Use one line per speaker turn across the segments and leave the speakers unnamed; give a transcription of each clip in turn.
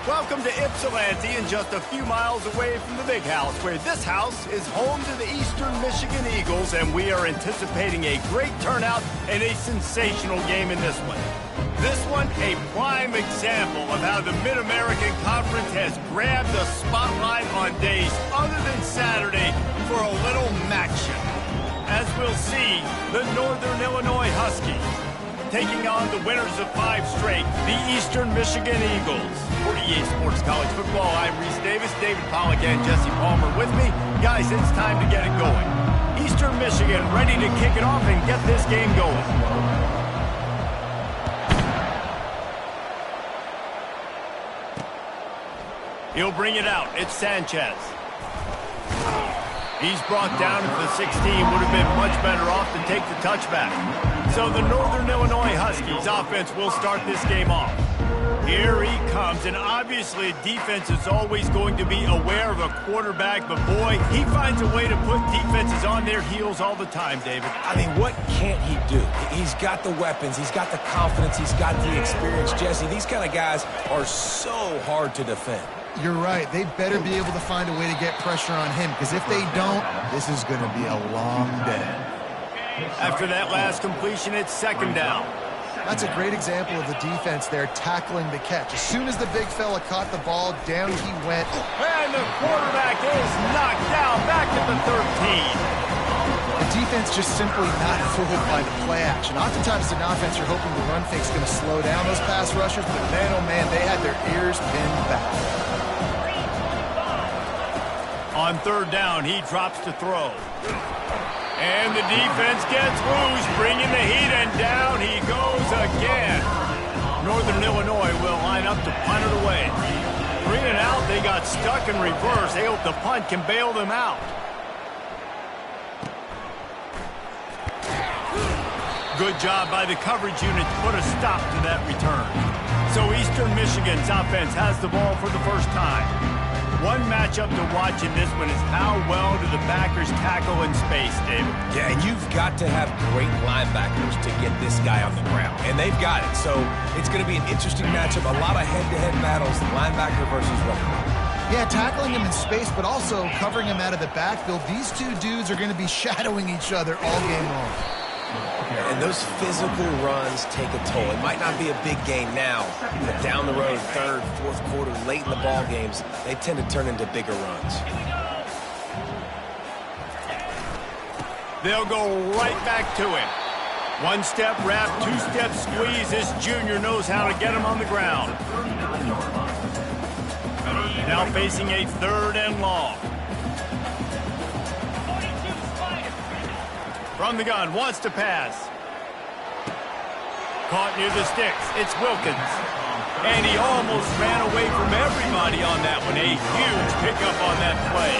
Welcome to Ypsilanti, and just a few miles away from the big house, where this house is home to the Eastern Michigan Eagles, and we are anticipating a great turnout and a sensational game in this one. This one, a prime example of how the Mid-American Conference has grabbed the spotlight on days other than Saturday for a little action. As we'll see, the Northern Illinois Huskies taking on the winners of 5 straight, the Eastern Michigan Eagles. For EA Sports College Football, I'm Reese Davis, David Pollack, and Jesse Palmer with me. Guys, it's time to get it going. Eastern Michigan ready to kick it off and get this game going. He'll bring it out. It's Sanchez. He's brought down to the 16. Would have been much better off to take the touchback. So the Northern Illinois Huskies offense will start this game off. Here he comes, and obviously defense is always going to be aware of a quarterback, but boy, he finds a way to put defenses on their heels all the time, David.
I mean, what can't he do? He's got the weapons, he's got the confidence, he's got the experience. Jesse, these kind of guys are so hard to defend.
You're right. They better be able to find a way to get pressure on him, because if they don't, this is going to be a long day.
After that last completion, it's second down.
That's a great example of the defense there tackling the catch. As soon as the big fella caught the ball, down he went.
And the quarterback is knocked down back at the 13.
The defense just simply not fooled by the play action. Oftentimes, as an offense, you're hoping the run fake's going to slow down those pass rushers, but man, oh man, they had their ears pinned back.
On third down, he drops to throw. And the defense gets loose, bringing the heat, and down he goes again. Northern Illinois will line up to punt it away. 3 and out, they got stuck in reverse. They hope the punt can bail them out. Good job by the coverage unit to put a stop to that return. So Eastern Michigan's offense has the ball for the first time. One matchup to watch in this one is how well do the backers tackle in space, David.
Yeah, and you've got to have great linebackers to get this guy on the ground, and they've got it. So it's going to be an interesting matchup, a lot of head-to-head battles, linebacker versus running back.
Yeah, tackling him in space, but also covering him out of the backfield. These two dudes are going to be shadowing each other all game long.
And those physical runs take a toll. It might not be a big gain now, but down the road, third, fourth quarter, late in the ball games, they tend to turn into bigger runs.
They'll go right back to him. One-step wrap, two-step squeeze. This junior knows how to get him on the ground. Now facing a third and long. From the gun, wants to pass. Caught near the sticks. It's Wilkins. And he almost ran away from everybody on that one. A huge pickup on that play.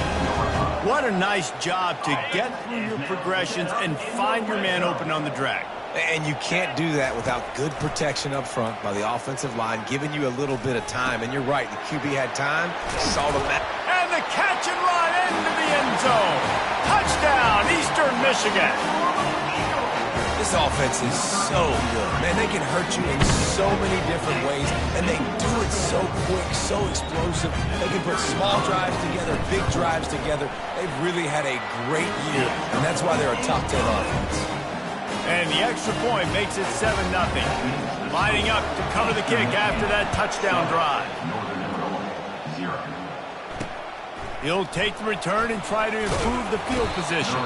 What a nice job to get through your progressions and find your man open on the drag.
And you can't do that without good protection up front by the offensive line, giving you a little bit of time. And you're right, the QB had time, saw the map.
And the catch and run into the end zone. Touchdown, Eastern Michigan.
This offense is so good. Man, they can hurt you in so many different ways, and they do it so quick, so explosive. They can put small drives together, big drives together. They've really had a great year, and that's why they're a top 10 offense.
And the extra point makes it 7-0. Lining up to cover the kick after that touchdown drive. He'll take the return and try to improve the field position.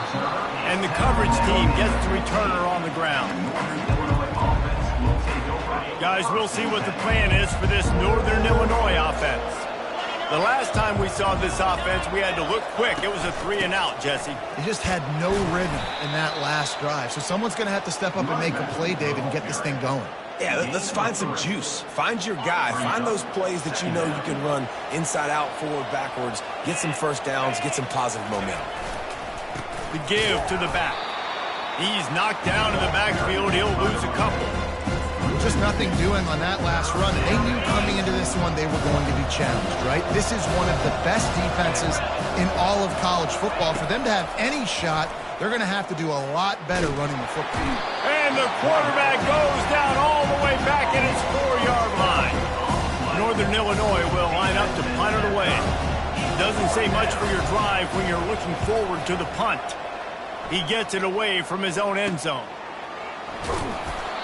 And the coverage team gets the returner on the ground. Guys, we'll see what the plan is for this Northern Illinois offense. The last time we saw this offense, we had to look quick. It was a 3 and out, Jesse.
They just had no rhythm in that last drive. So someone's going to have to step up and make a play, David, and get this thing going.
Yeah, let's find some juice. Find your guy. Find those plays that you know you can run inside out, forward, backwards. Get some first downs. Get some positive momentum.
The give to the back. He's knocked down in the backfield. He'll lose a couple.
Just nothing doing on that last run. They knew coming into this one they were going to be challenged, right? This is one of the best defenses in all of college football. For them to have any shot, they're going to have to do a lot better running the football.
And the quarterback goes down all the way back at his 4-yard line. Northern Illinois will line up to punt it away. Doesn't say much for your drive when you're looking forward to the punt. He gets it away from his own end zone.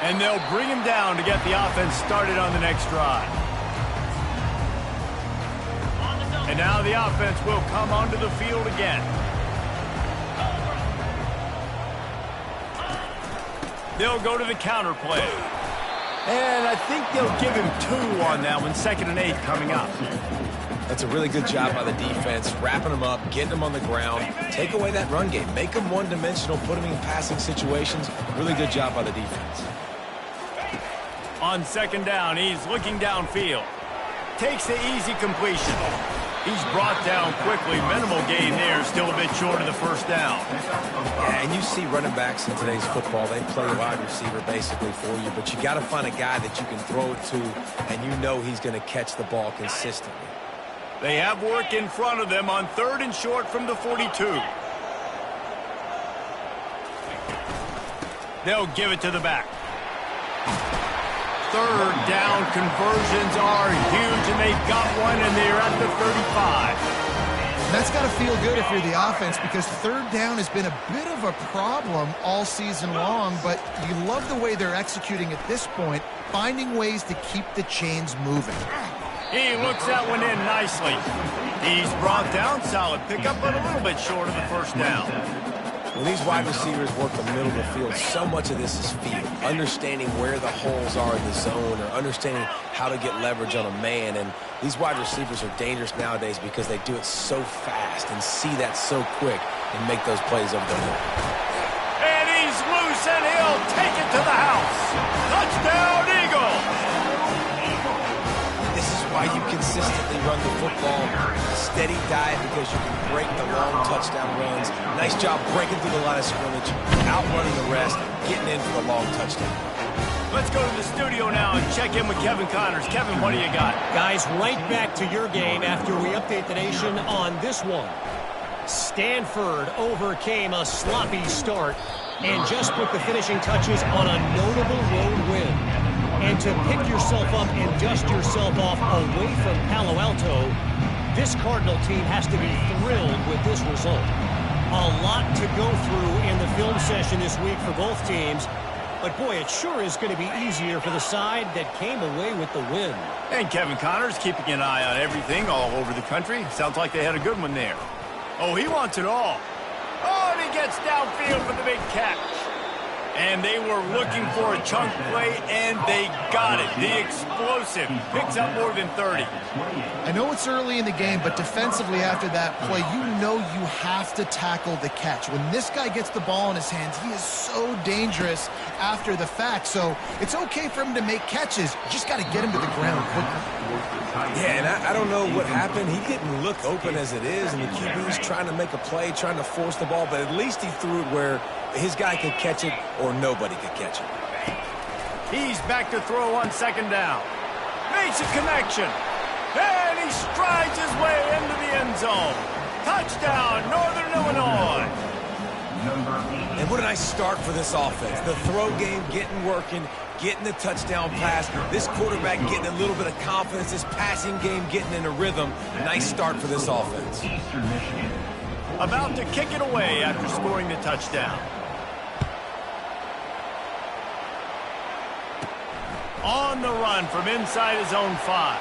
And they'll bring him down to get the offense started on the next drive. And now the offense will come onto the field again. They'll go to the counter play. And I think they'll give him 2 on that one, 2nd and 8 coming up.
That's a really good job by the defense, wrapping them up, getting them on the ground. Take away that run game. Make them one-dimensional, put them in passing situations. Really good job by the defense.
On 2nd down, he's looking downfield. Takes the easy completion. He's brought down quickly. Minimal gain there, still a bit short of the 1st down.
Yeah, and you see running backs in today's football, they play a wide receiver basically for you, but you got to find a guy that you can throw it to, and you know he's going to catch the ball consistently.
They have work in front of them on 3rd and short from the 42. They'll give it to the back. 3rd down conversions are huge, and they've got one, and they're at the 35.
And that's got to feel good if you're the offense, because 3rd down has been a bit of a problem all season long, but you love the way they're executing at this point, finding ways to keep the chains moving.
He looks that one in nicely. He's brought down, solid pickup, but a little bit short of the 1st down.
When these wide receivers work the middle of the field, so much of this is feel. Understanding where the holes are in the zone, or understanding how to get leverage on a man. And these wide receivers are dangerous nowadays because they do it so fast and see that so quick and make those plays over the middle.
And he's loose, and he'll take it to the house. Touchdown, Eagles!
This is why you consistently run the football. Steady diet, because you can break the long touchdown runs. Nice job breaking through the line of scrimmage, outrunning the rest, getting in for the long touchdown.
Let's go to the studio now and check in with Kevin Connors. Kevin, what do you got?
Guys, right back to your game after we update the nation on this one. Stanford overcame a sloppy start and just put the finishing touches on a notable road win. And to pick yourself up and dust yourself off away from Palo Alto, this Cardinal team has to be thrilled with this result. A lot to go through in the film session this week for both teams, but boy, it sure is going to be easier for the side that came away with the win.
And Kevin Connors keeping an eye on everything all over the country. Sounds like they had a good one there. Oh, he wants it all. Oh, and he gets downfield for the big catch. And they were looking for a chunk play, and they got it. The explosive picks up more than 30.
I know it's early in the game, but defensively after that play, you know you have to tackle the catch. When this guy gets the ball in his hands, he is so dangerous after the fact. So it's okay for him to make catches. You just got to get him to the ground quickly.
Yeah, and I don't know what happened. He didn't look open as it is, and the QB's trying to make a play, trying to force the ball, but at least he threw it where his guy could catch it or nobody could catch it.
He's back to throw on 2nd down. Makes a connection. And he strides his way into the end zone. Touchdown, Northern Illinois.
And what a nice start for this offense. The throw game getting working, getting the touchdown pass. This quarterback getting a little bit of confidence. This passing game getting in a rhythm. Nice start for this offense.
About to kick it away after scoring the touchdown. On the run from inside his own 5.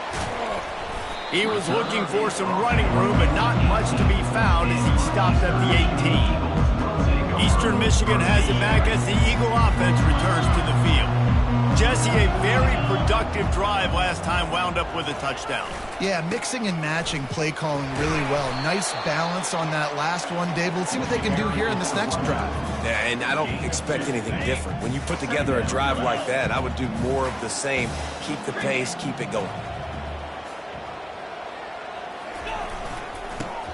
He was looking for some running room, but not much to be found as he stopped at the 18. Eastern Michigan has it back as the Eagle offense returns to the field. Jesse, a very productive drive last time wound up with a touchdown.
Yeah, mixing and matching play calling really well. Nice balance on that last one, Dave. Let's see what they can do here in this next drive.
Yeah, and I don't expect anything different. When you put together a drive like that, I would do more of the same. Keep the pace, keep it going.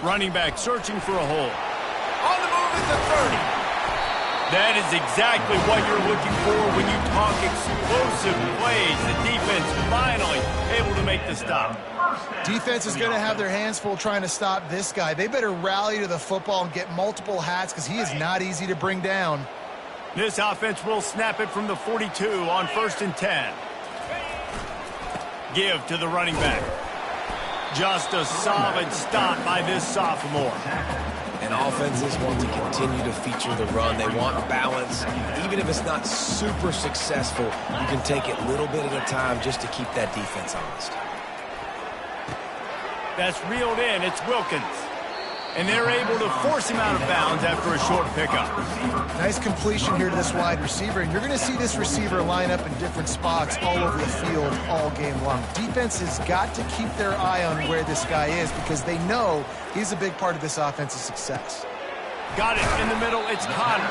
Running back searching for a hole. On the move at the 30. That is exactly what you're looking for when you talk explosive plays. The defense finally able to make the stop.
Defense is going to have their hands full trying to stop this guy. They better rally to the football and get multiple hats because he is not easy to bring down.
This offense will snap it from the 42 on 1st and 10. Give to the running back. Just a solid stop by this sophomore.
And offenses want to continue to feature the run. They want balance. Even if it's not super successful, you can take it little bit at a time just to keep that defense honest.
That's reeled in. It's Wilkins. And they're able to force him out of bounds after a short pickup.
Nice completion here to this wide receiver, and you're going to see this receiver line up in different spots all over the field all game long. Defense has got to keep their eye on where this guy is because they know he's a big part of this offense's success.
Got it in the middle. It's Connor.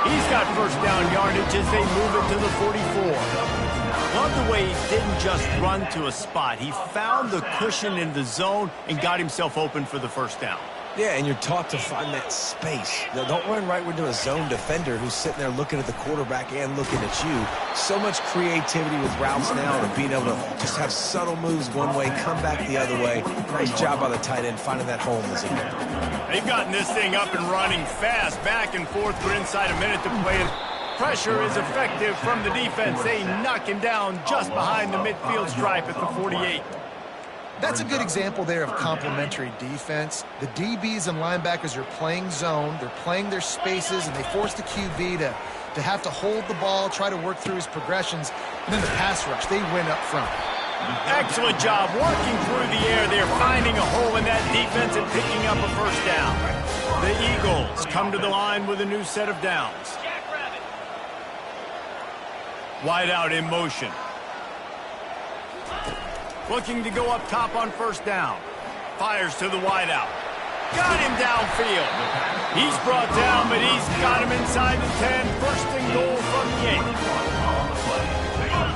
He's got first down yardage as they move it to the 44. Love the way he didn't just run to a spot. He found the cushion in the zone and got himself open for the first down.
Yeah, and you're taught to find that space. Now, don't run right into a zone defender who's sitting there looking at the quarterback and looking at you. So much creativity with routes now and being able to just have subtle moves one way, come back the other way. Nice job by the tight end finding that hole in the zone.
They've gotten this thing up and running fast, back and forth for inside a minute to play. Pressure is effective from the defense. They knock him down just behind the midfield stripe at the 48.
That's a good example there of complementary defense. The DBs and linebackers are playing zone, they're playing their spaces, and they force the QB to have to hold the ball, try to work through his progressions, and then the pass rush, they win up front.
Excellent job working through the air. They're finding a hole in that defense and picking up a first down. The Eagles come to the line with a new set of downs. Wide out in motion. Looking to go up top on first down. Fires to the wideout. Got him downfield. He's brought down, but he's got him inside the 10. First and goal from the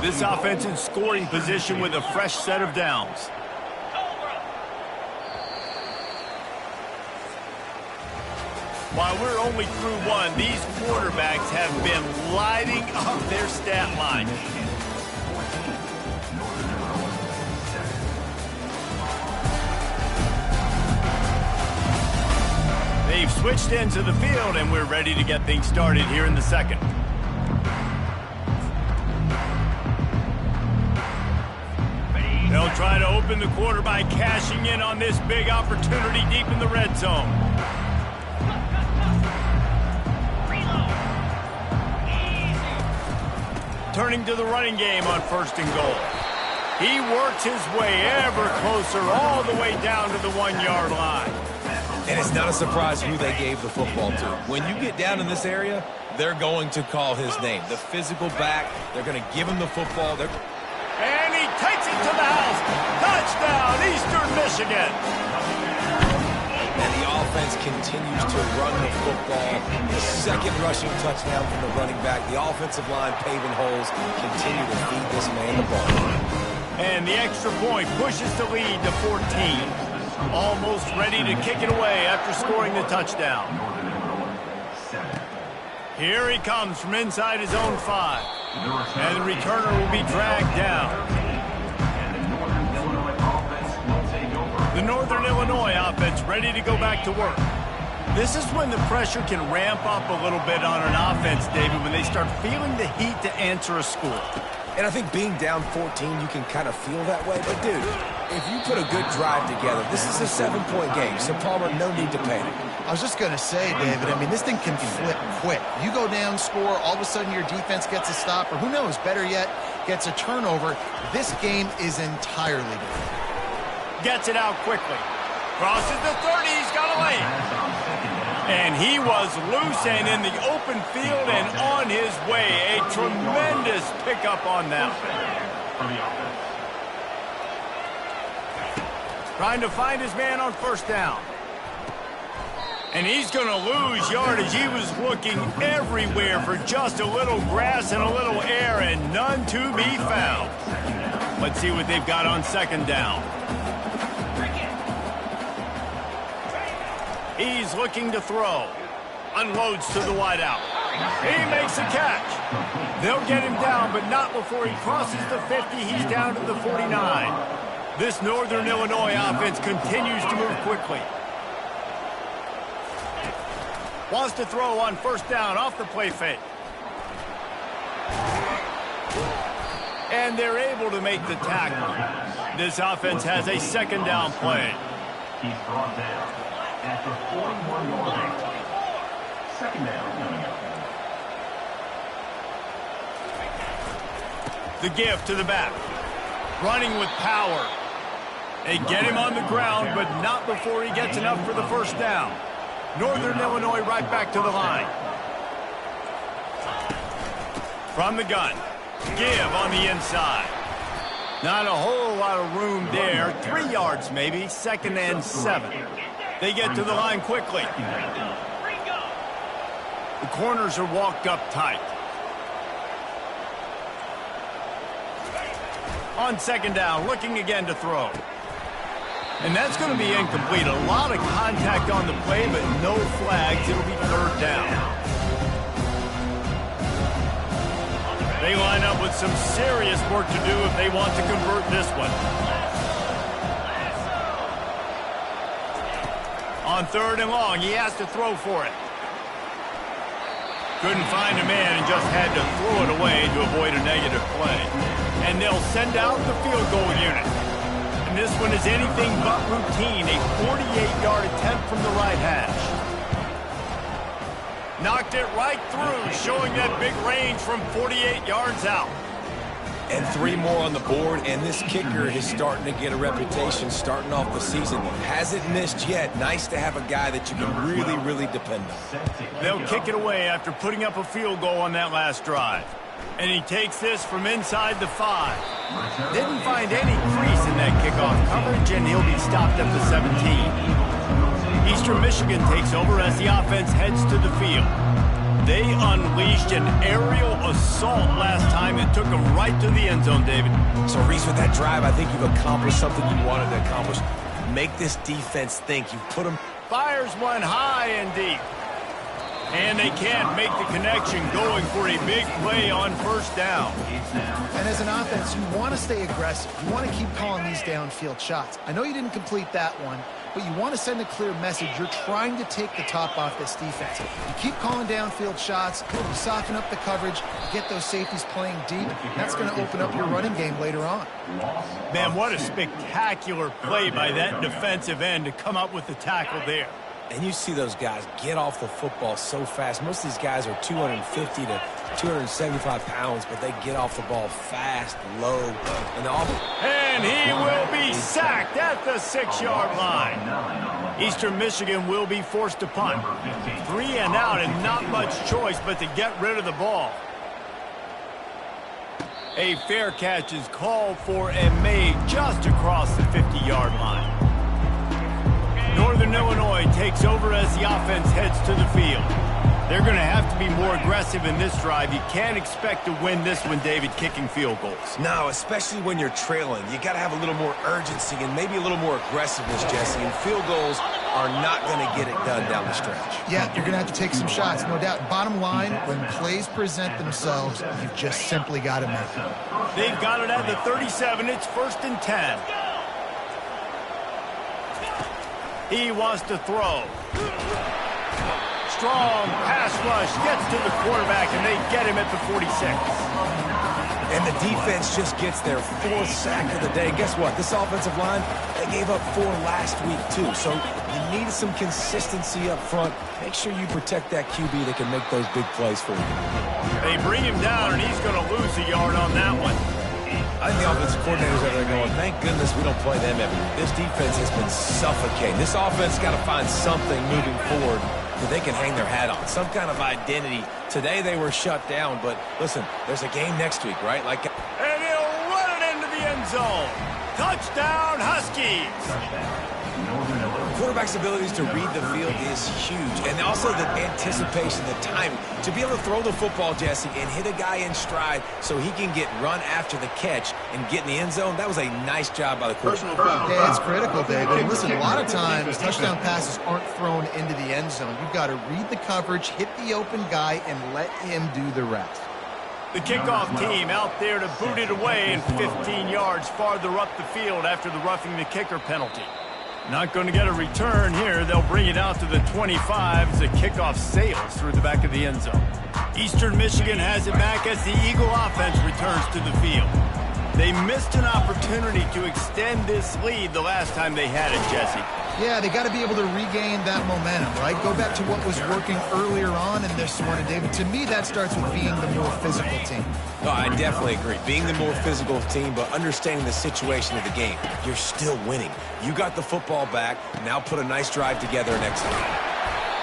8. This offense in scoring position with a fresh set of downs. While we're only through one, these quarterbacks have been lighting up their stat line. They've switched into the field, and we're ready to get things started here in the second. They'll try to open the quarter by cashing in on this big opportunity deep in the red zone. Turning to the running game on first and goal. He works his way ever closer all the way down to the 1-yard line.
And it's not a surprise who they gave the football to. When you get down in this area, they're going to call his name. The physical back, they're going to give him the football.
And he takes it to the house. Touchdown, Eastern Michigan.
And the offense continues to run the football. The second rushing touchdown from the running back. The offensive line paving holes. Continue to feed this man the ball.
And the extra point pushes the lead to 14. Almost ready to kick it away after scoring the touchdown. Here he comes from inside his own 5. And the returner will be dragged down. The Northern Illinois offense ready to go back to work. This is when the pressure can ramp up a little bit on an offense, David, when they start feeling the heat to answer a score.
And I think being down 14, you can kind of feel that way. But, dude, if you put a good drive together, this is a 7-point game. So, Palmer, no need to panic.
I was just going to say, David, I mean, this thing can flip quick. You go down, score, all of a sudden your defense gets a stop, or who knows, better yet, gets a turnover. This game is entirely different.
Gets it out quickly. Crosses the 30, he's got a lane. And he was loose and in the open field and on his way. A tremendous pickup on that. Trying to find his man on first down. And he's going to lose yardage. He was looking everywhere for just a little grass and a little air and none to be found. Let's see what they've got on second down. He's looking to throw. Unloads to the wideout. He makes a catch. They'll get him down, but not before he crosses the 50. He's down to the 49. This Northern Illinois offense continues to move quickly. Wants to throw on first down off the play fake. And they're able to make the tackle. This offense has a second down play.
He's brought down at the 41-yard line. Second down.
The give to the back. Running with power. They get him on the ground, but not before he gets enough for the first down. Northern Illinois right back to the line. From the gun. Give on the inside. Not a whole lot of room there. 3 yards maybe. 2nd and 7. They get to the line quickly. The corners are walked up tight. On 2nd down, looking again to throw. And that's going to be incomplete. A lot of contact on the play, but no flags. It'll be 3rd down. They line up with some serious work to do if they want to convert this one. On 3rd and long, he has to throw for it. Couldn't find a man and just had to throw it away to avoid a negative play. And they'll send out the field goal unit. And this one is anything but routine, a 48-yard attempt from the right hash. Knocked it right through, showing that big range from 48 yards out.
And 3 more on the board, and this kicker is starting to get a reputation starting off the season. Hasn't missed yet. Nice to have a guy that you can really, really depend on.
They'll kick it away after putting up a field goal on that last drive. And he takes this from inside the 5. Didn't find any crease in that kickoff coverage, and he'll be stopped at the 17. Eastern Michigan takes over as the offense heads to the field. They unleashed an aerial assault last time and took them right to the end zone, David.
So, Reese, with that drive, I think you've accomplished something you wanted to accomplish. Make this defense think. You put them...
Fires one high and deep. And they can't make the connection, going for a big play on 1st down.
And as an offense, you want to stay aggressive. You want to keep calling these downfield shots. I know you didn't complete that one, but you want to send a clear message. You're trying to take the top off this defense. You keep calling downfield shots, you soften up the coverage, you get those safeties playing deep. That's going to open up your running game later on.
Man, what a spectacular play by that defensive end to come up with the tackle there.
And you see those guys get off the football so fast. Most of these guys are 250 to 275 pounds, but they get off the ball fast, low,
and he will be sacked at the 6-yard line. Eastern Michigan will be forced to punt. 3 and out, and not much choice but to get rid of the ball. A fair catch is called for and made just across the 50-yard line. Northern Illinois takes over as the offense heads to the field. They're going to have to be more aggressive in this drive. You can't expect to win this one, David, kicking field goals.
No, especially when you're trailing. You got to have a little more urgency and maybe a little more aggressiveness, Jesse. And field goals are not going to get it done down the stretch.
Yeah, you're going to have to take some shots, no doubt. Bottom line, when plays present themselves, you've just simply got to make them.
They've got it at the 37. It's 1st and 10. He wants to throw. Strong pass rush gets to the quarterback, and they get him at the 46.
And the defense just gets their 4th sack of the day. Guess what? This offensive line, they gave up 4 last week, too. So you need some consistency up front. Make sure you protect that QB that can make those big plays for you.
They bring him down, and he's going to lose a yard on that one.
I think the offensive coordinators are there going, thank goodness we don't play them every week. This defense has been suffocating. This offense got to find something moving forward that they can hang their hat on, some kind of identity. Today they were shut down, but listen, there's a game next week, right?
And he'll run it into the end zone. Touchdown, Huskies.
Quarterback's abilities to read the field is huge, and also the anticipation, the timing. To be able to throw the football, Jesse, and hit a guy in stride so he can get run after the catch and get in the end zone, that was a nice job by the quarterback.
Yeah, it's critical, David. And listen, a lot of times touchdown passes aren't thrown into the end zone. You've got to read the coverage, hit the open guy, and let him do the rest.
The kickoff team out there to boot it away and 15 yards farther up the field after the roughing the kicker penalty. Not going to get a return here. They'll bring it out to the 25 as the kickoff sails through the back of the end zone. Eastern Michigan has it back as the Eagle offense returns to the field. They missed an opportunity to extend this lead the last time they had it, Jesse.
Yeah, they got to be able to regain that momentum, right? Go back to what was working earlier on in this one. And, David, to me, that starts with being the more physical team.
No, I definitely agree. Being the more physical team, but understanding the situation of the game. You're still winning. You got the football back. Now put a nice drive together and execute.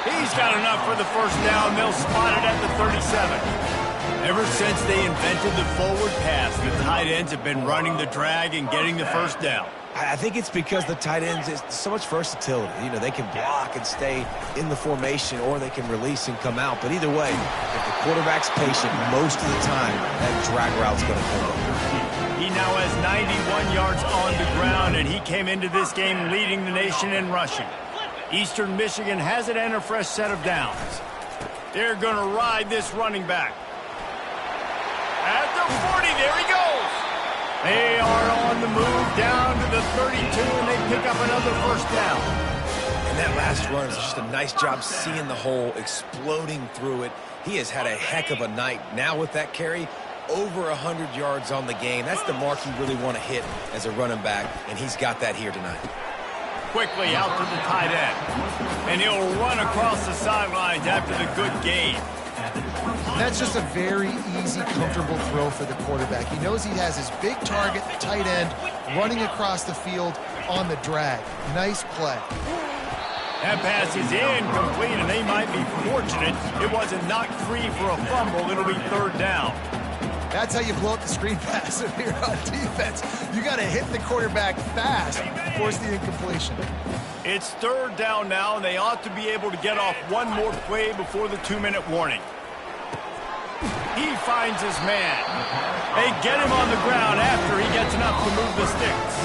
He's got enough for the first down. They'll spot it at the 37. Ever since they invented the forward pass, the tight ends have been running the drag and getting the first down.
I think it's because the tight ends is so much versatility. You know, they can block and stay in the formation, or they can release and come out. But either way, if the quarterback's patient, most of the time, that drag route's going to come over.
He now has 91 yards on the ground, and he came into this game leading the nation in rushing. Eastern Michigan has it and a fresh set of downs. They're going to ride this running back. At the 40, there he goes. They are on the move down to the 32, and they pick up another first down.
And that last run is just a nice job seeing the hole, exploding through it. He has had a heck of a night. Now with that carry, over 100 yards on the game. That's the mark you really want to hit as a running back, and he's got that here tonight.
Quickly out to the tight end, and he'll run across the sidelines after the good gain.
That's just a very easy, comfortable throw for the quarterback. He knows he has his big target, the tight end, running across the field on the drag. Nice play.
That pass is incomplete, and they might be fortunate it wasn't knocked free for a fumble. It'll be third down.
That's how you blow up the screen pass if you're on defense. You got to hit the quarterback fast, force the incompletion.
It's third down now, and they ought to be able to get off one more play before the 2-minute warning. He finds his man. They get him on the ground after he gets enough to move the sticks.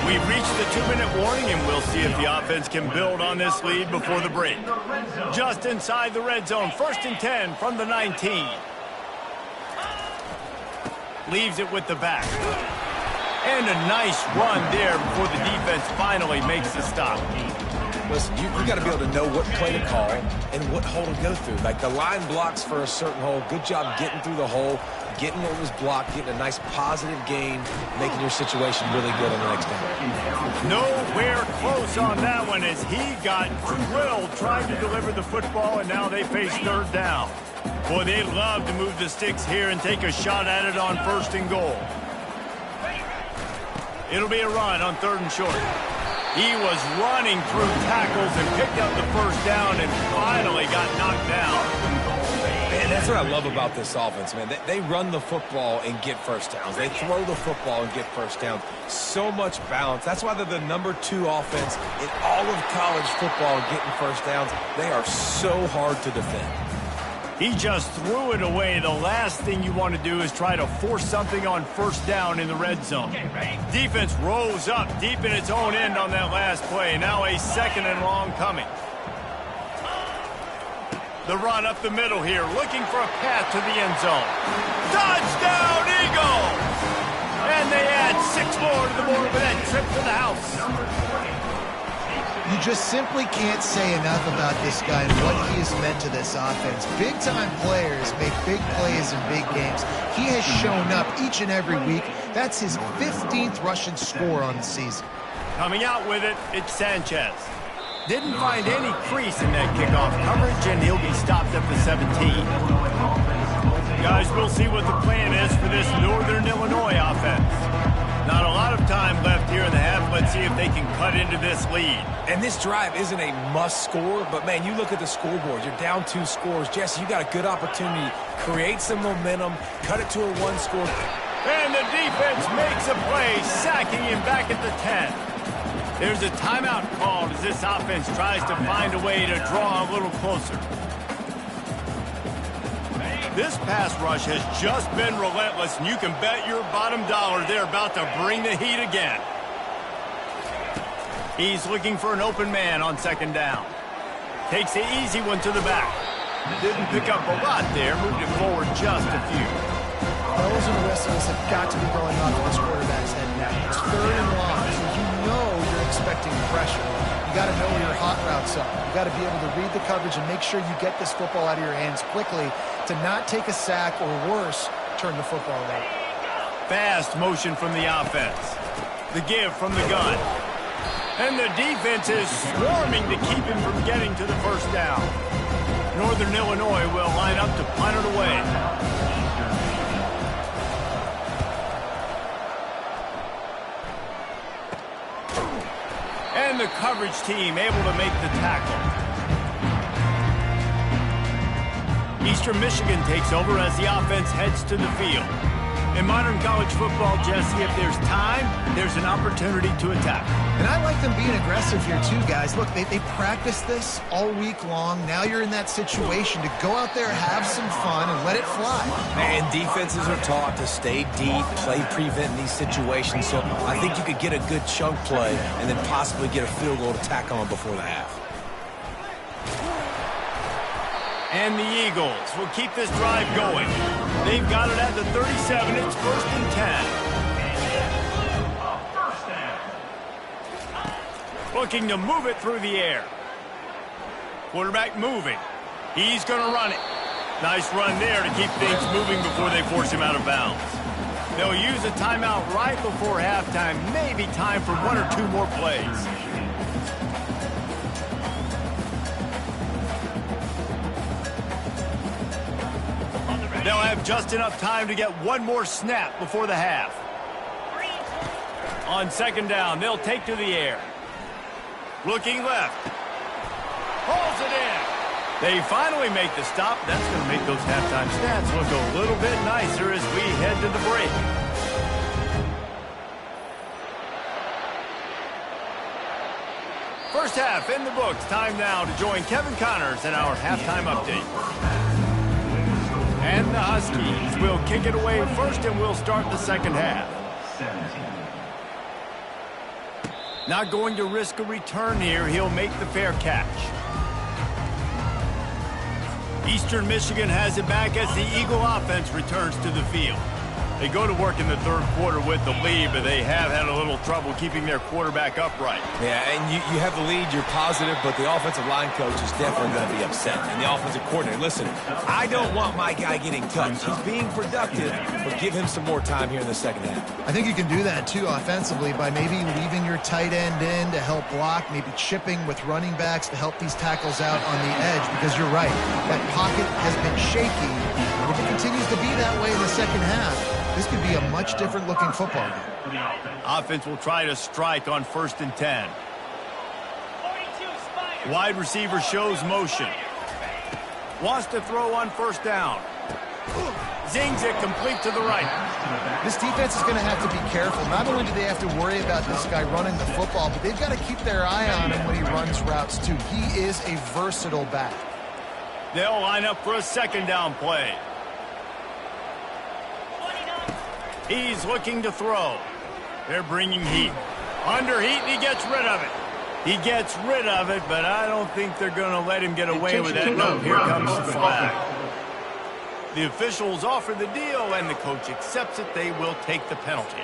We've reached the 2-minute warning, and we'll see if the offense can build on this lead before the break. Just inside the red zone, 1st and 10 from the 19. Leaves it with the back. And a nice run there before the defense finally makes the stop.
Listen, you got to be able to know what play to call and what hole to go through. Like the line blocks for a certain hole. Good job getting through the hole, getting what was blocked, getting a nice positive gain, making your situation really good on the next down.
Nowhere close on that one as he got drilled trying to deliver the football, and now they face third down. Boy, they'd love to move the sticks here and take a shot at it on 1st and goal. It'll be a run on 3rd and short. He was running through tackles and picked up the first down and finally got knocked down.
Man, that's what I love about this offense, man. They run the football and get first downs. They throw the football and get first downs. So much balance. That's why they're the #2 offense in all of college football getting first downs. They are so hard to defend.
He just threw it away. The last thing you want to do is try to force something on 1st down in the red zone. Defense rose up deep in its own end on that last play. Now a 2nd and long coming. The run up the middle here, looking for a path to the end zone. Touchdown, Eagles! And they add 6 more to the board for that trip to the house.
You just simply can't say enough about this guy and what he has meant to this offense. Big-time players make big plays in big games. He has shown up each and every week. That's his 15th rushing score on the season.
Coming out with it, it's Sanchez. Didn't find any crease in that kickoff coverage, and he'll be stopped at the 17. Guys, we'll see what the plan is for this Northern Illinois offense. Not a lot of time left here in the half. Let's see if they can cut into this lead.
And this drive isn't a must score, but, man, you look at the scoreboard. You're down 2 scores. Jesse, you got a good opportunity. Create some momentum. Cut it to a 1-score.
And the defense makes a play, sacking him back at the 10. There's a timeout called as this offense tries to find a way to draw a little closer. This pass rush has just been relentless, and you can bet your bottom dollar they're about to bring the heat again. He's looking for an open man on 2nd down. Takes the easy one to the back. Didn't pick up a lot there, moved it forward just a few.
Those and the rest of us have got to be going off this quarterback's head now. It's 3rd and long, so you know you're expecting pressure. You got to know where your hot routes are. You got to be able to read the coverage and make sure you get this football out of your hands quickly to not take a sack or worse, turn the football over.
Fast motion from the offense. The give from the gun. And the defense is swarming to keep him from getting to the first down. Northern Illinois will line up to punt it away. And the coverage team able to make the tackle. Eastern Michigan takes over as the offense heads to the field. In modern college football, Jesse, if there's time, there's an opportunity to attack.
And I like them being aggressive here too, guys. Look, they practice this all week long. Now you're in that situation to go out there, have some fun, and let it fly.
Man, defenses are taught to stay deep, play prevent in these situations. So I think you could get a good chunk play and then possibly get a field goal to tack on before the half.
And the Eagles will keep this drive going. They've got it at the 37. It's 1st and 10. Looking to move it through the air. Quarterback moving. He's going to run it. Nice run there to keep things moving before they force him out of bounds. They'll use a timeout right before halftime. Maybe time for 1 or 2 more plays. They'll have just enough time to get 1 more snap before the half. On 2nd down, they'll take to the air. Looking left. Pulls it in. They finally make the stop. That's going to make those halftime stats look a little bit nicer as we head to the break. First half in the books. Time now to join Kevin Connors in our halftime update. And the Huskies will kick it away first, and we'll start the second half. Not going to risk a return here. He'll make the fair catch. Eastern Michigan has it back as the Eagle offense returns to the field. They go to work in the 3rd quarter with the lead, but they have had a little trouble keeping their quarterback upright.
Yeah, and you have the lead, you're positive, but the offensive line coach is definitely going to be upset. And the offensive coordinator, listen, I don't want my guy getting touched. He's being productive, but give him some more time here in the second half.
I think you can do that, too, offensively, by maybe leaving your tight end in to help block, maybe chipping with running backs to help these tackles out on the edge, because you're right, that pocket has been shaky. And if it continues to be that way in the second half, this could be a much different looking football game.
Offense will try to strike on 1st and 10. Wide receiver shows motion. Wants to throw on 1st down. Zings it complete to the right.
This defense is going to have to be careful. Not only do they have to worry about this guy running the football, but they've got to keep their eye on him when he runs routes too. He is a versatile back.
They'll line up for a 2nd down play. He's looking to throw. They're bringing heat. Under heat, and he gets rid of it. He gets rid of it, but I don't think they're going to let him get away with that. No, here comes the flag. The officials offer the deal, and the coach accepts it. They will take the penalty.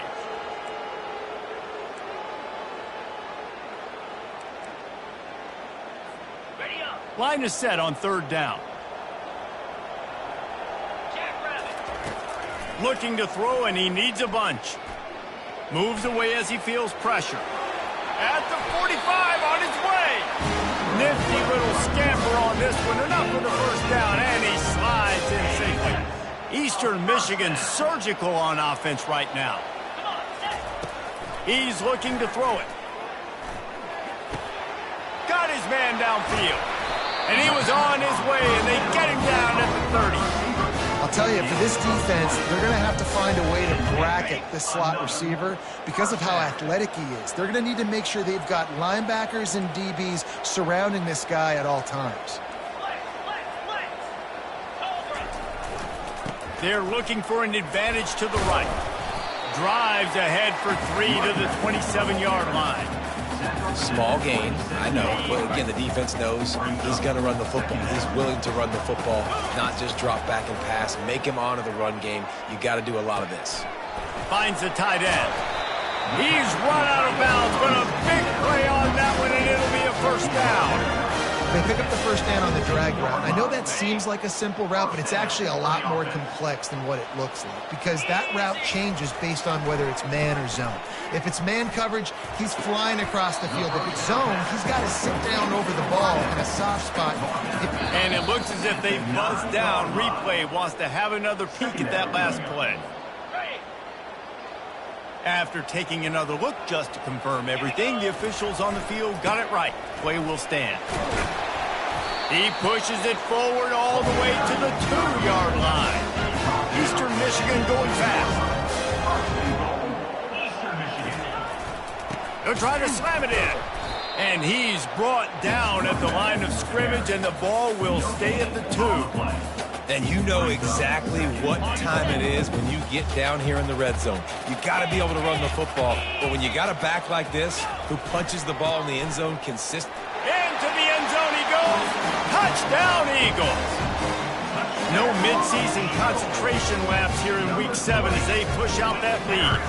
Line is set on 3rd down. Looking to throw, and he needs a bunch. Moves away as he feels pressure. At the 45, on his way. Nifty little scamper on this one. Enough for the 1st down, and he slides in safely. Eastern Michigan surgical on offense right now. He's looking to throw it. Got his man downfield. And he was on his way, and they get him down at the 30.
I'll tell you, for this defense, they're going to have to find a way to bracket this slot receiver because of how athletic he is. They're going to need to make sure they've got linebackers and DBs surrounding this guy at all times.
They're looking for an advantage to the right. Drives ahead for 3 to the 27-yard line.
Small gain, I know, but again, the defense knows he's going to run the football. He's willing to run the football, not just drop back and pass. Make him honor the run game. You got to do a lot of this.
Finds the tight end. He's run out of bounds, but a big play on that one, and it'll be a 1st down.
They pick up the first down on the drag route. I know that seems like a simple route, but it's actually a lot more complex than what it looks like because that route changes based on whether it's man or zone. If it's man coverage, he's flying across the field. If it's zone, he's got to sit down over the ball in a soft spot.
And it looks as if they buzzed down. Replay wants to have another peek at that last play. After taking another look just to confirm everything, the officials on the field got it right. Play will stand. He pushes it forward all the way to the 2-yard line. Eastern Michigan going fast. They'll try to slam it in. And he's brought down at the line of scrimmage, and the ball will stay at the 2.
And you know exactly what time it is when you get down here in the red zone. You got to be able to run the football. But when you got a back like this who punches the ball in the end zone consistently.
Into the end zone he goes. Touchdown, Eagles. No midseason concentration laps here in Week 7 as they push out that lead.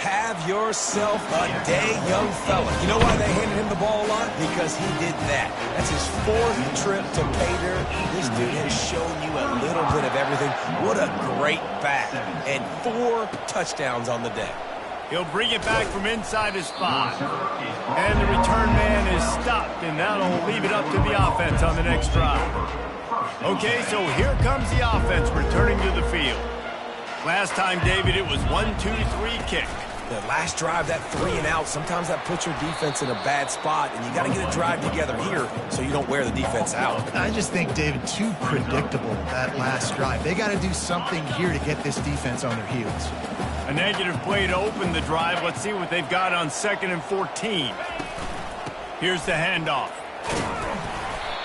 Have yourself a day, young fella. You know why they handed him the ball a lot? Because he did that. That's his 4th trip to pay dirt. This dude has shown you a little bit of everything. What a great back. And 4 touchdowns on the day.
He'll bring it back from inside his 5. And the return man is stopped, and that'll leave it up to the offense on the next drive. Okay, so here comes the offense returning to the field. Last time, David, it was 1-2-3 kick.
The last drive, that 3 and out, sometimes that puts your defense in a bad spot, and you got to get a drive together here so you don't wear the defense out.
I just think, David, too predictable, that last drive. They got to do something here to get this defense on their heels.
A negative play to open the drive. Let's see what they've got on 2nd and 14. Here's the handoff.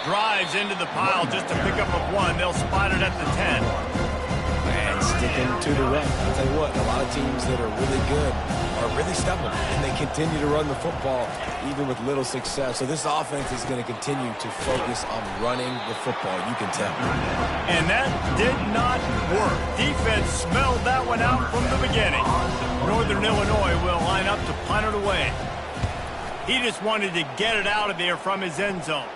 Drives into the pile just to pick up a 1. They'll spot it at the 10.
Sticking to the run. I'll tell you what, a lot of teams that are really good are really stubborn, and they continue to run the football even with little success. So this offense is going to continue to focus on running the football. You can tell.
And that did not work. Defense smelled that one out from the beginning. Northern Illinois will line up to punt it away. He just wanted to get it out of there from his end zone.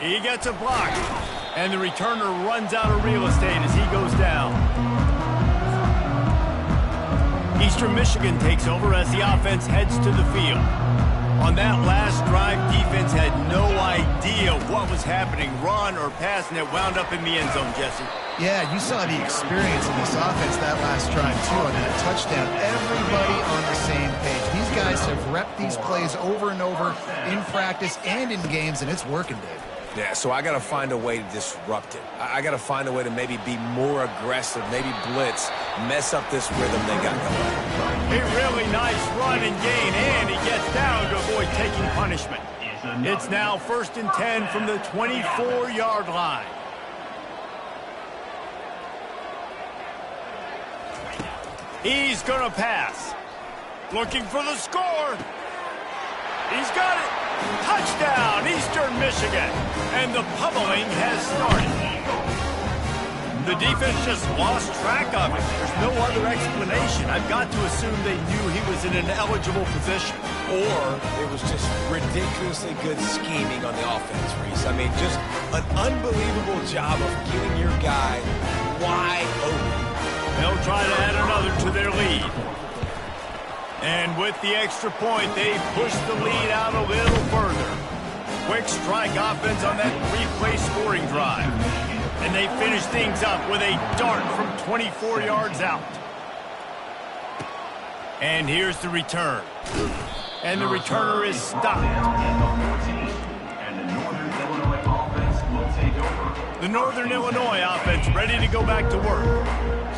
He gets a block. And the returner runs out of real estate as he goes down. Eastern Michigan takes over as the offense heads to the field. On that last drive, defense had no idea what was happening, run or pass, and it wound up in the end zone, Jesse.
Yeah, you saw the experience in this offense that last drive, too, on that touchdown. Everybody on the same page. These guys have repped these plays over and over in practice and in games, and it's working, Dave.
Yeah, so I got to find a way to disrupt it. I got to find a way to maybe be more aggressive, maybe blitz, mess up this rhythm they got going.
A really nice run and gain, and he gets down to avoid taking punishment. It's now 1st and 10 from the 24-yard line. He's going to pass. Looking for the score. He's got it. Touchdown, Eastern Michigan. And the pummeling has started. The defense just lost track of it. There's no other explanation. I've got to assume they knew he was in an eligible position.
Or it was just ridiculously good scheming on the offense, Reese. I mean, just an unbelievable job of getting your guy wide open.
They'll try to add another to their lead. And with the extra point, they push the lead out a little further. Quick strike offense on that 3-play scoring drive. And they finish things up with a dart from 24 yards out. And here's the return. And the returner is stopped.
And the Northern Illinois offense will take over.
The Northern Illinois offense ready to go back to work.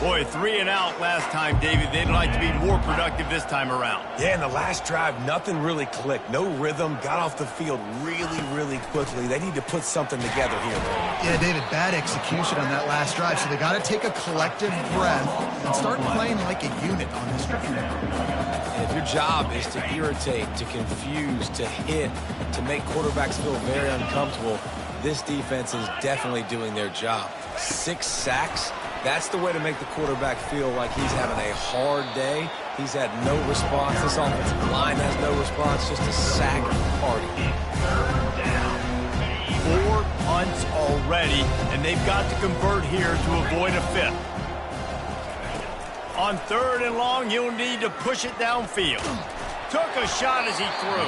Boy, 3 and out last time, David. They'd like to be more productive this time around.
Yeah, in the last drive, nothing really clicked. No rhythm. Got off the field really, really quickly. They need to put something together here.
Yeah, David, bad execution on that last drive. So they got to take a collective breath and start playing like a unit on this drive.
And if your job is to irritate, to confuse, to hit, to make quarterbacks feel very uncomfortable, this defense is definitely doing their job. 6 sacks. That's the way to make the quarterback feel like he's having a hard day. He's had no response. This offensive line has no response. Just a sack party.
punts already, and they've got to convert here to avoid a fifth. On 3rd and long, you'll need to push it downfield. Took a shot as he threw.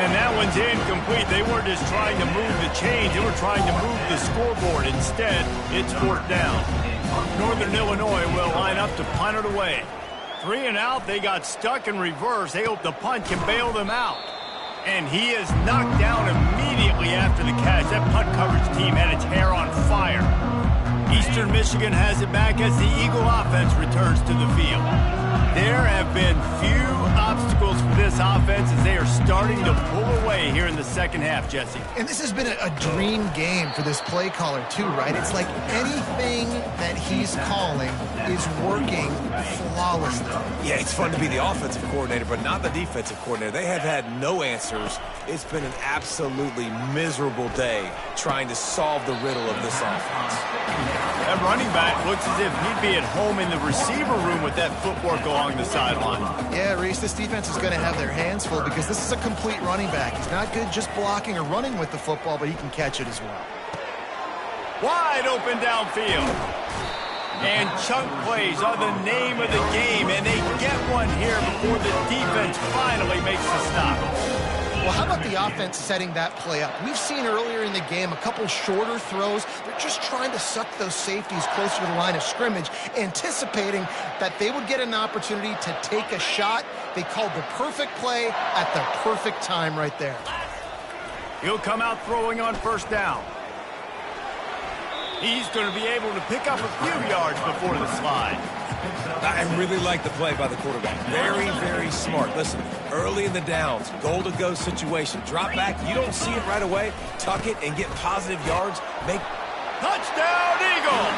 And that one's incomplete. They weren't just trying to move the chains. They were trying to move the scoreboard. Instead, it's 4th down. Northern Illinois will line up to punt it away. 3 and out. They got stuck in reverse. They hope the punt can bail them out. And he is knocked down immediately after the catch. That punt coverage team had its hair on fire. Eastern Michigan has it back as the Eagle offense returns to the field. There have been few obstacles for this offense as they are starting to pull away here in the second half, Jesse.
And this has been a dream game for this play caller too, right? It's like anything that he's calling is working flawlessly.
Yeah, it's fun to be the offensive coordinator, but not the defensive coordinator. They have had no answers. It's been an absolutely miserable day trying to solve the riddle of this offense.
That running back looks as if he'd be at home in the receiver room with that footwork along the sideline.
Yeah, Reese, this defense is going to have their hands full because this is a complete running back. He's not good just blocking or running with the football, but he can catch it as well.
Wide open downfield. And chunk plays are the name of the game, and they get one here before the defense finally makes the stop.
Well, how about the offense setting that play up? We've seen earlier in the game a couple shorter throws. They're just trying to suck those safeties closer to the line of scrimmage, anticipating that they would get an opportunity to take a shot. They called the perfect play at the perfect time right there.
He'll come out throwing on 1st down. He's going to be able to pick up a few yards before the slide.
I really like the play by the quarterback. Very, very smart. Listen, early in the downs, goal-to-go situation. Drop back. You don't see it right away. Tuck it and get positive yards. Make
touchdown, Eagle!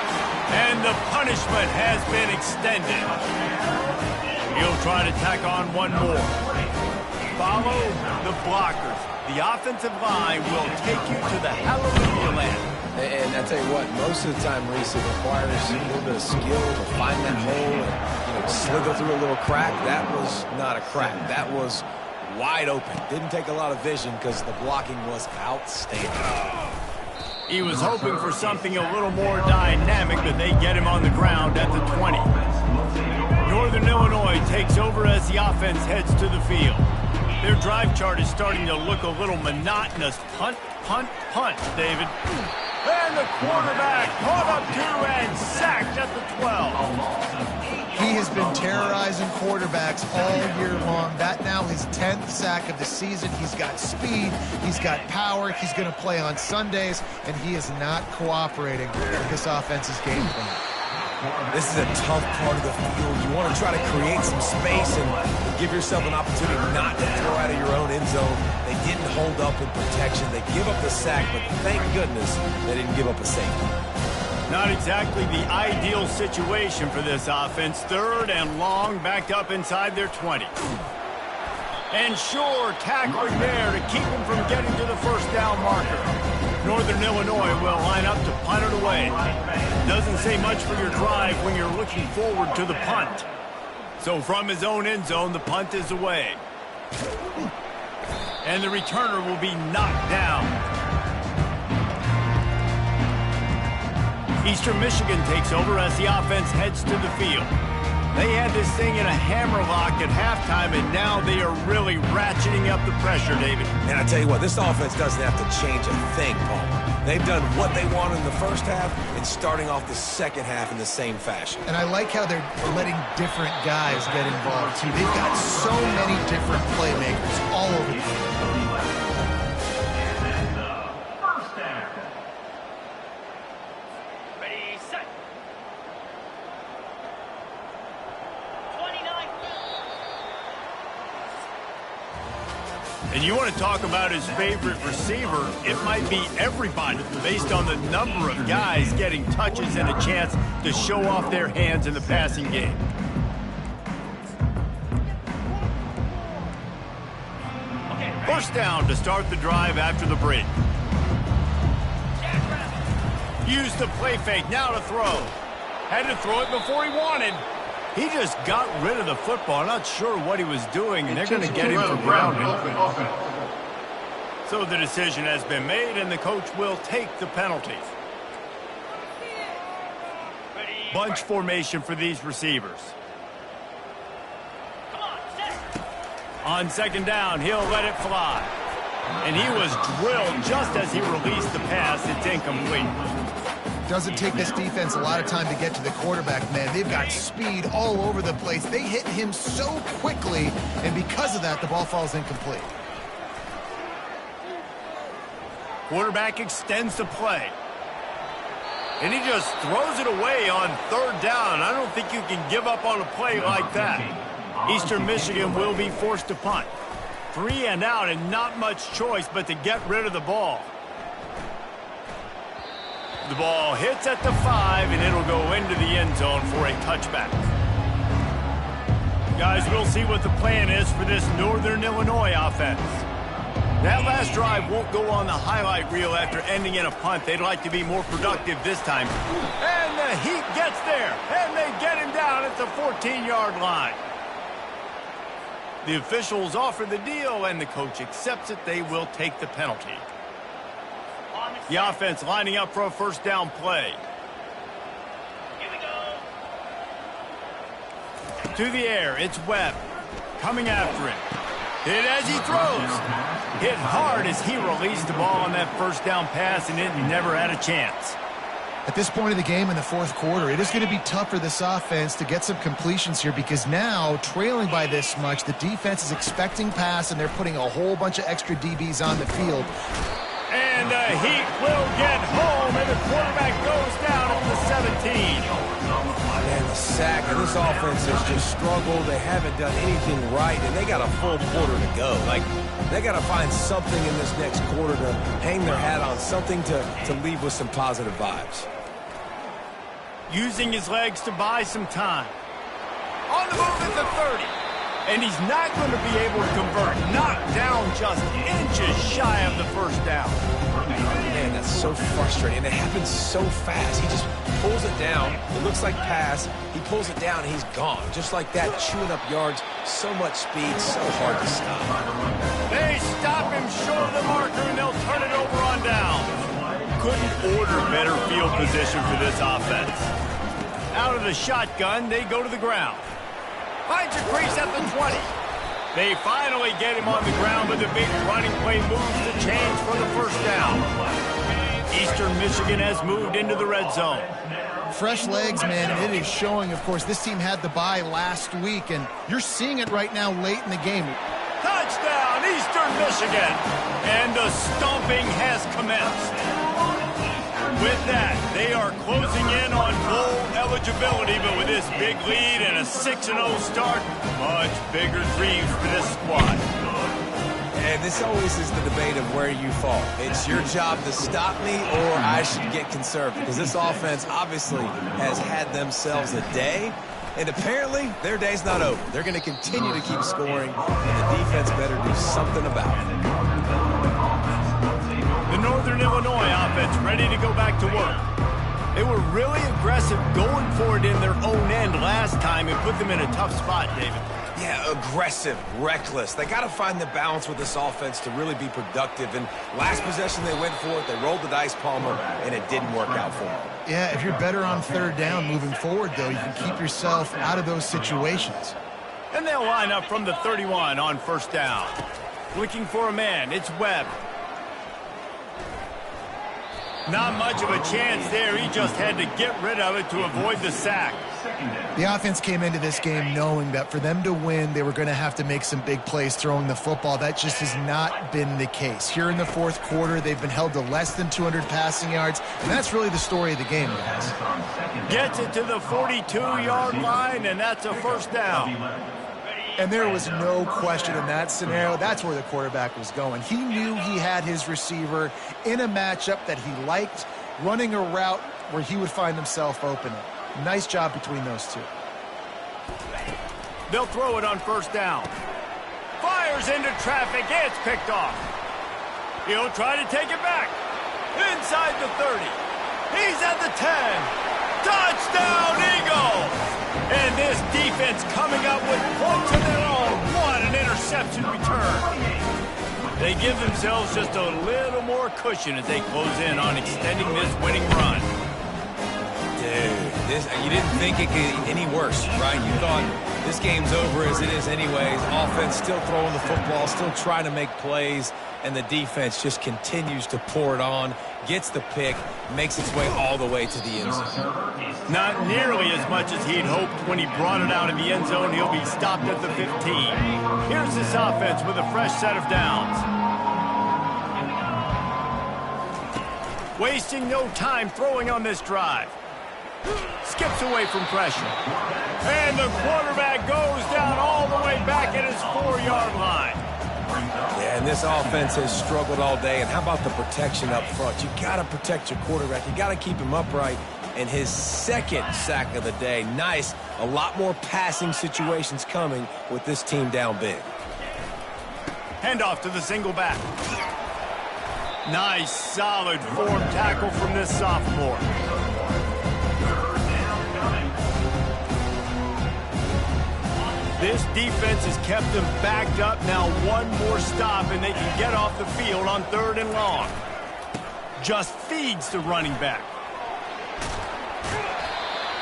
And the punishment has been extended. He'll try to tack on one more. Follow the blockers. The offensive line will take you to the hallelujah land.
And I tell you what, most of the time, Reese, it requires a little bit of skill to find that hole and slither through a little crack. That was not a crack. That was wide open. Didn't take a lot of vision because the blocking was outstanding.
He was hoping for something a little more dynamic, but they get him on the ground at the 20. Northern Illinois takes over as the offense heads to the field. Their drive chart is starting to look a little monotonous. Punt, punt, punt, David. And the quarterback caught up to and sacked at the 12.
He has been terrorizing quarterbacks all year long. That now his 10th sack of the season. He's got speed. He's got power. He's going to play on Sundays, and he is not cooperating with this offense's game plan.
This is a tough part of the field. You want to try to create some space and give yourself an opportunity not to throw out of your own end zone. They didn't hold up in protection. They give up the sack, but thank goodness they didn't give up a safety.
Not exactly the ideal situation for this offense. 3rd and long, backed up inside their 20. And sure, tackling there to keep him from getting to the 1st down marker. Northern Illinois will line up to punt it away. Doesn't say much for your drive when you're looking forward to the punt. So from his own end zone, the punt is away. And the returner will be knocked down. Eastern Michigan takes over as the offense heads to the field. They had this thing in a hammerlock at halftime, and now they are really ratcheting up the pressure, David.
And I tell you what, this offense doesn't have to change a thing, Paul. They've done what they wanted in the first half and starting off the second half in the same fashion.
And I like how they're letting different guys get involved, too. They've got so many different playmakers all over the field.
And you want to talk about his favorite receiver, it might be everybody based on the number of guys getting touches and a chance to show off their hands in the passing game. First down to start the drive after the break. Use the play fake, now to throw. Had to throw it before he wanted. He just got rid of the football. Not sure what he was doing, and they're going to get him for grounding. So the decision has been made, and the coach will take the penalty. Bunch formation for these receivers. On second down, he'll let it fly. And he was drilled just as he released the pass. It's incomplete.
Doesn't take this defense a lot of time to get to the quarterback, man. They've got speed all over the place. They hit him so quickly, and because of that, the ball falls incomplete.
Quarterback extends the play. And he just throws it away on third down. I don't think you can give up on a play like that. Eastern Michigan will be forced to punt. 3 and out, and not much choice but to get rid of the ball. The ball hits at the 5, and it'll go into the end zone for a touchback. Guys, we'll see what the plan is for this Northern Illinois offense. That last drive won't go on the highlight reel after ending in a punt. They'd like to be more productive this time. And the Heat gets there, and they get him down at the 14-yard line. The officials offer the deal, and the coach accepts it. They will take the penalty. The offense lining up for a first down play.
Here we go.
To the air, it's Webb coming after him. Hit as he throws. Hit hard as he released the ball on that first down pass, and it never had a chance.
At this point of the game in the fourth quarter, it is going to be tough for this offense to get some completions here because now, trailing by this much, the defense is expecting pass, and they're putting a whole bunch of extra DBs on the field.
And the Heat will get home, and the quarterback goes down at the 17.
Man, the sack, and this offense has just struggled. They haven't done anything right, and they got a full quarter to go. Like, they got to find something in this next quarter to hang their hat on, something to leave with some positive vibes.
Using his legs to buy some time. On the move at the 30. And he's not going to be able to convert. Knocked down just inches shy of the first down.
Man, that's so frustrating. It happens so fast. He just pulls it down. It looks like pass. He pulls it down, and he's gone. Just like that, chewing up yards. So much speed, so hard to stop.
They stop him short of the marker, and they'll turn it over on down. Couldn't order better field position for this offense. Out of the shotgun, they go to the ground. Finds a crease at the 20. They finally get him on the ground, but the big running play moves the chains for the first down. Eastern Michigan has moved into the red zone.
Fresh legs, man, and it is showing, of course. This team had the bye last week, and you're seeing it right now late in the game.
Touchdown, Eastern Michigan! And the stomping has commenced. With that, they are closing in on bowl eligibility, but with this big lead and a 6-0 start, much bigger dreams for this squad.
And this always is the debate of where you fall. It's your job to stop me, or I should get conservative, because this offense obviously has had themselves a day, and apparently their day's not over. They're going to continue to keep scoring, and the defense better do something about it.
The Northern Illinois offense ready to go back to work. They were really aggressive going for it in their own end last time and put them in a tough spot, David.
Yeah, aggressive, reckless. They got to find the balance with this offense to really be productive. And last possession they went for it. They rolled the dice, Palmer, and it didn't work out for them.
Yeah, if you're better on third down moving forward, though, you can keep yourself out of those situations.
And they'll line up from the 31 on first down. Looking for a man, it's Webb. Not much of a chance there. He just had to get rid of it to avoid the sack.
The offense came into this game knowing that for them to win, they were going to have to make some big plays throwing the football. That just has not been the case. Here in the fourth quarter, they've been held to less than 200 passing yards, and that's really the story of the game, guys.
Gets it to the 42-yard line, and that's a first down.
And there was no question in that scenario. That's where the quarterback was going. He knew he had his receiver in a matchup that he liked, running a route where he would find himself open. Nice job between those two.
They'll throw it on first down. Fires into traffic. It's picked off. He'll try to take it back. Inside the 30. He's at the 10. Touchdown, Eagles! And this defense coming up with points of their own. What an interception return. They give themselves just a little more cushion as they close in on extending this winning run.
Dude, you didn't think it could get any worse, right? You thought this game's over as it is anyways. Offense still throwing the football, still trying to make plays, and the defense just continues to pour it on, gets the pick, makes its way all the way to the end zone.
Not nearly as much as he'd hoped when he brought it out in the end zone. He'll be stopped at the 15. Here's this offense with a fresh set of downs. Wasting no time throwing on this drive. Skips away from pressure. And the quarterback goes down all the way back at his 4-yard line.
Yeah, and this offense has struggled all day. And how about the protection up front? You got to protect your quarterback. You got to keep him upright. And his second sack of the day. Nice. A lot more passing situations coming with this team down big.
Handoff to the single back. Nice, solid form tackle from this sophomore. This defense has kept them backed up. Now one more stop, and they can get off the field on 3rd and long. Just feeds the running back.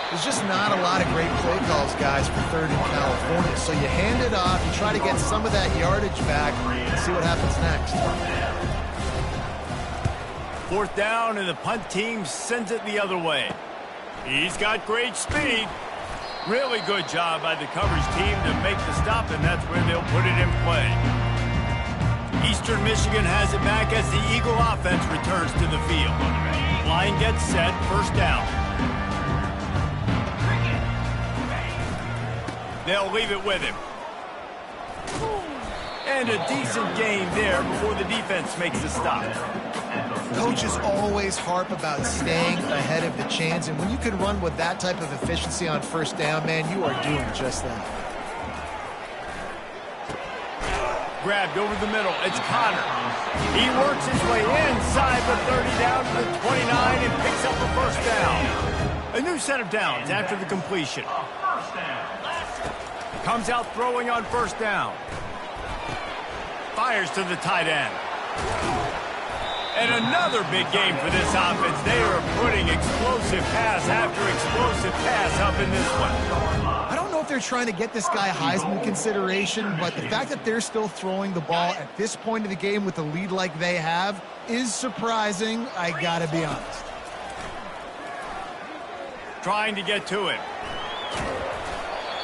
There's just not a lot of great play calls, guys, for 3rd in California. So you hand it off, you try to get some of that yardage back, and see what happens next.
4th down, and the punt team sends it the other way. He's got great speed. Really good job by the coverage team to make the stop, and that's where they'll put it in play. Eastern Michigan has it back as the Eagle offense returns to the field. Line gets set, 1st down. They'll leave it with him. And a decent gain there before the defense makes the stop.
Coaches always harp about staying ahead of the chains, and when you can run with that type of efficiency on 1st down, man, you are doing just that.
Grabbed over the middle. It's Connor. He works his way inside the 30 down to the 29 and picks up a 1st down. A new set of downs after the completion. Comes out throwing on 1st down. Fires to the tight end. And another big game for this offense. They are putting explosive pass after explosive pass up in this one.
I don't know if they're trying to get this guy Heisman consideration, but the fact that they're still throwing the ball at this point of the game with a lead like they have is surprising, I gotta be honest.
Trying to get to it.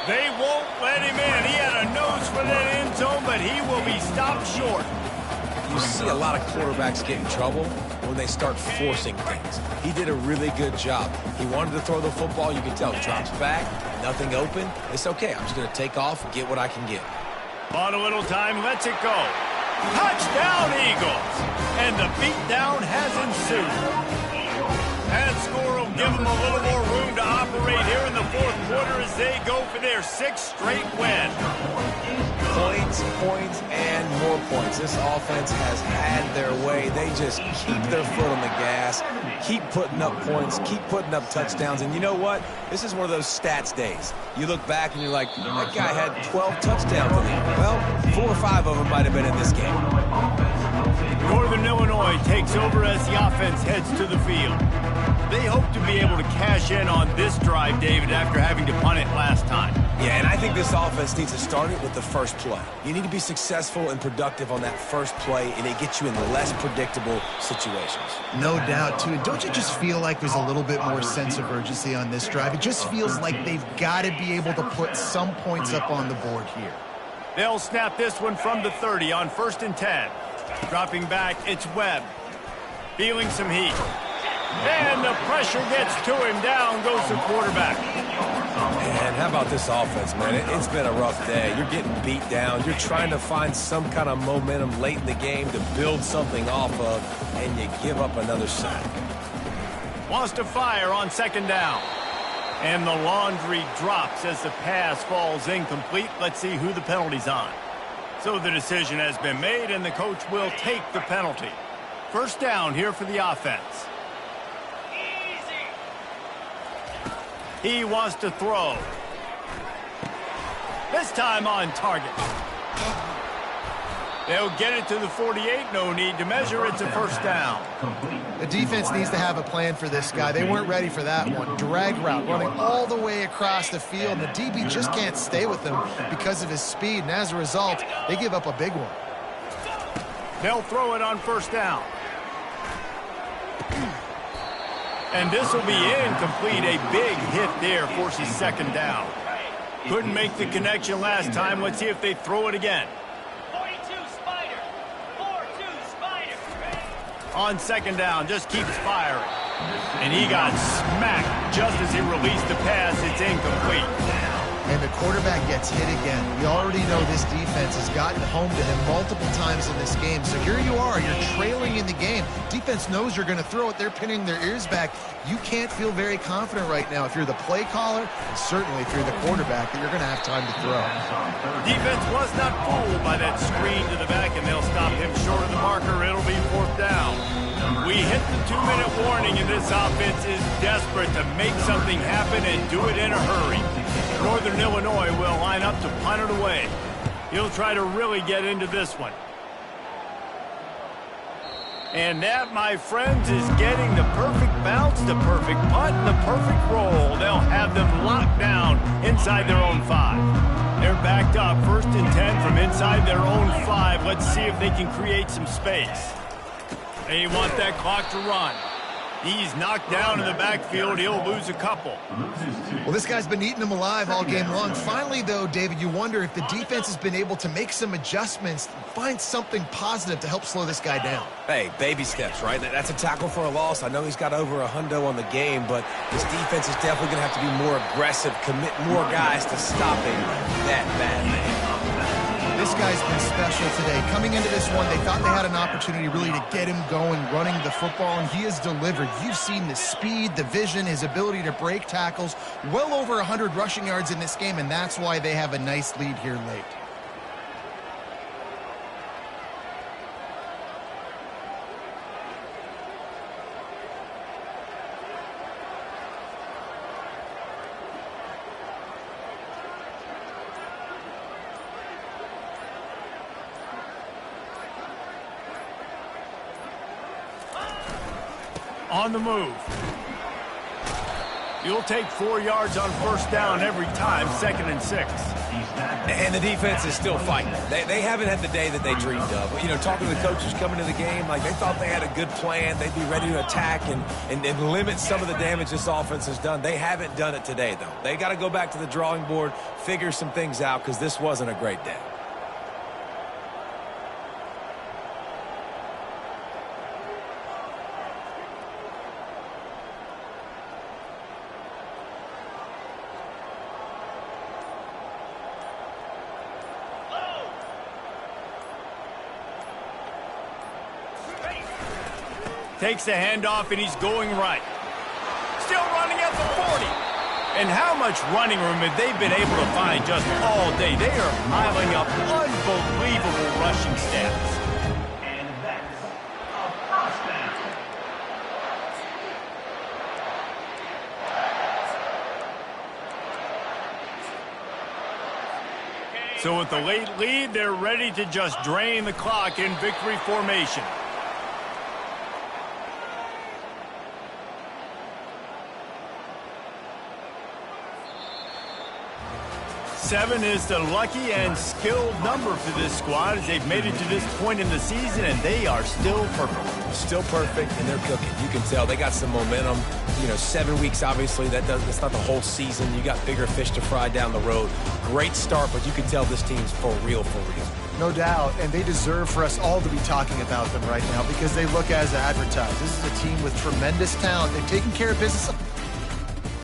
They won't let him in. He had a nose for that end zone, but he will be stopped short.
You see a lot of quarterbacks get in trouble when they start forcing things. He did a really good job. He wanted to throw the football. You can tell he drops back, nothing open. It's okay. I'm just going to take off and get what I can get.
On a little time, lets it go. Touchdown, Eagles! And the beatdown has ensued. That score will give them a little more room to operate here in the 4th quarter as they go for their 6th straight win.
Points, points, and more points. This offense has had their way. They just keep their foot on the gas, keep putting up points, keep putting up touchdowns. And you know what? This is one of those stats days. You look back and you're like, that guy had 12 touchdowns in it. Well, 4 or 5 of them might have been in this game.
Northern Illinois takes over as the offense heads to the field. They hope to be able to cash in on this drive, David, after having to punt it last time.
Yeah, and I think this offense needs to start it with the first play. You need to be successful and productive on that first play, and it gets you in less predictable situations.
No doubt, too. Don't you just feel like there's a little bit more sense of urgency on this drive? It just feels like they've got to be able to put some points up on the board here.
They'll snap this one from the 30 on 1st and 10. Dropping back, it's Webb. Feeling some heat. And the pressure gets to him. Down goes the quarterback.
And how about this offense, man? It's been a rough day. You're getting beat down. You're trying to find some kind of momentum late in the game to build something off of, and you give up another sack.
Wants to fire on 2nd down. And the laundry drops as the pass falls incomplete. Let's see who the penalty's on. So the decision has been made, and the coach will take the penalty. 1st down here for the offense. He wants to throw. This time on target. They'll get it to the 48. No need to measure. It's a first down.
The defense needs to have a plan for this guy. They weren't ready for that one. Drag route, running all the way across the field. The DB just can't stay with him because of his speed, and as a result, they give up a big one.
They'll throw it on first down. And this will be incomplete. A big hit there forces second down. Couldn't make the connection last time. Let's see if they throw it again.
42 Spider. 4-2 Spider.
On second down, just keeps firing. And he got smacked just as he released the pass. It's incomplete.
And the quarterback gets hit again. We already know this defense has gotten home to him multiple times in this game. So here you are, you're trailing in the game. Defense knows you're going to throw it. They're pinning their ears back. You can't feel very confident right now if you're the play caller, and certainly if you're the quarterback, that you're going to have time to throw.
Defense was not fooled by that screen to the back, and they'll stop him short of the marker. It'll be fourth down. We hit the 2-minute warning, and this offense is desperate to make something happen and do it in a hurry. Northern Illinois will line up to punt it away. He'll try to really get into this one. And that, my friends, is getting the perfect bounce, the perfect punt, and the perfect roll. They'll have them locked down inside their own 5. They're backed up, 1st and 10 from inside their own 5. Let's see if they can create some space. They want that clock to run. He's knocked down in the backfield. He'll lose a couple.
Well, this guy's been eating them alive all game long. Finally, though, David, you wonder if the defense has been able to make some adjustments, find something positive to help slow this guy down.
Hey, baby steps, right? That's a tackle for a loss. I know he's got over a hundo on the game, but this defense is definitely going to have to be more aggressive, commit more guys to stopping that bad man.
This guy's been special today. Coming into this one, they thought they had an opportunity really to get him going, running the football, and he has delivered. You've seen the speed, the vision, his ability to break tackles, well over 100 rushing yards in this game, and that's why they have a nice lead here late.
On the move. You'll take 4 yards on first down every time, 2nd and 6.
And the defense is still fighting. They haven't had the day that they dreamed of. You know, talking to the coaches coming to the game, like they thought they had a good plan. They'd be ready to attack and limit some of the damage this offense has done. They haven't done it today, though. They got to go back to the drawing board, figure some things out, because this wasn't a great day.
Takes the handoff, and he's going right. Still running at the 40. And how much running room have they been able to find just all day? They are piling up unbelievable rushing stats.
And that's a first down.
So with the late lead, they're ready to just drain the clock in victory formation. 7 is the lucky and skilled number for this squad as they've made it to this point in the season, and they are still perfect.
Still perfect, and they're cooking. You can tell they got some momentum. You know, 7 weeks, obviously, that's not the whole season. You got bigger fish to fry down the road. Great start, but you can tell this team's for real, for real.
No doubt, and they deserve for us all to be talking about them right now because they look as advertised. This is a team with tremendous talent. They've taken care of business